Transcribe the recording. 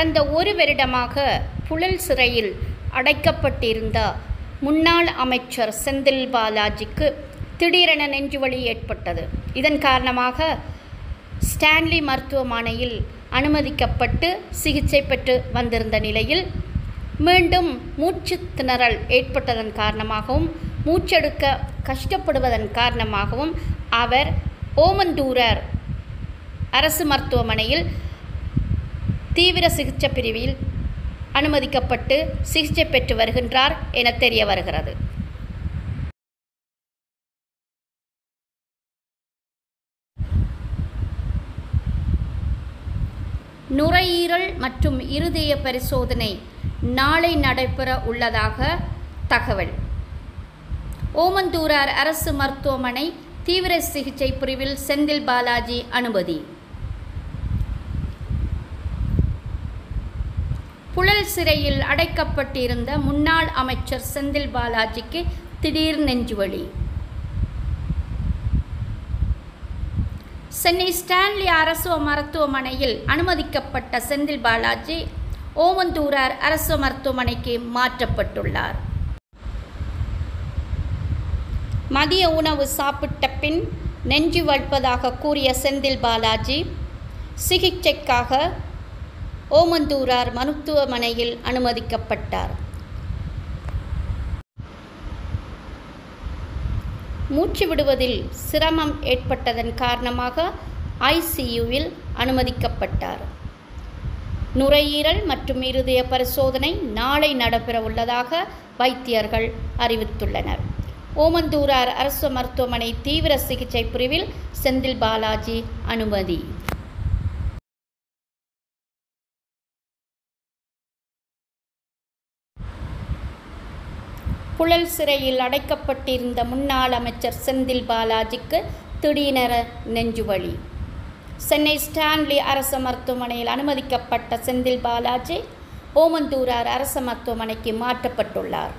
கடந்த ஒரு வருடமாக புழல் சிறையில் அடைக்கப்பட்டிருந்த முன்னாள் அமைச்சர் செந்தில் பாலாஜிக்கு திடீரென நெஞ்சுவலி ஏற்பட்டது. இதன் காரணமாக ஸ்டான்லி மருத்துவமனையில் அனுமதிக்கப்பட்டு சிகிச்சை பெற்று வந்திருந்த நிலையில் மீண்டும் மூச்சு திணறல் ஏற்பட்டதன் காரணமாகவும் மூச்செடுக்க கஷ்டப்படுவதன் காரணமாகவும் அவர் ஓமந்தூரார் அரசு மருத்துவமனையில் தீவிர சிகிச்சை பிரிவில் அனுமதிக்கப்பட்டு சிகிச்சை பெற்று வருகின்றார் என தெரிய வருகிறது. நுரையீரல் மற்றும் இருதய பரிசோதனை நாளை நடைபெற உள்ளதாக தகவல். ஓமந்தூரார் அரசு மருத்துவமனை தீவிர சிகிச்சை பிரிவில் செந்தில் பாலாஜி அனுமதி. புழல் சிறையில் அடைக்கப்பட்டிருந்த முன்னாள் அமைச்சர் செந்தில் பாலாஜிக்கு திடீர் நெஞ்சுவலி. சென்னை ஸ்டான்லி அரசு மருத்துவமனையில் அனுமதிக்கப்பட்ட செந்தில் பாலாஜி ஓமந்தூரார் அரசு மருத்துவமனைக்கு மாற்றப்பட்டுள்ளார். மதிய உணவு சாப்பிட்ட பின் நெஞ்சு வலிப்பதாக கூறிய செந்தில் பாலாஜி சிகிச்சைக்காக ஓமந்தூரார் மருத்துவமனையில் அனுமதிக்கப்பட்டார். மூச்சு விடுவதில் சிரமம் ஏற்பட்டதன் காரணமாக ஐசியூவில் அனுமதிக்கப்பட்டார். நுரையீரல் மற்றும் இருதய பரிசோதனை நாளை நடைபெற உள்ளதாக வைத்தியர்கள் அறிவித்துள்ளனர். ஓமந்தூரார் அரசு மருத்துவமனை தீவிர சிகிச்சை பிரிவில் செந்தில் பாலாஜி அனுமதி. புழல் சிறையில் அடைக்கப்பட்டிருந்த முன்னாள் அமைச்சர் செந்தில் பாலாஜிக்கு திடீரென நெஞ்சுவலி. சென்னை ஸ்டான்லி அரசு மருத்துவமனையில் அனுமதிக்கப்பட்ட செந்தில் பாலாஜி ஓமந்தூரார் அரசு மருத்துவமனைக்கு மாற்றப்பட்டுள்ளார்.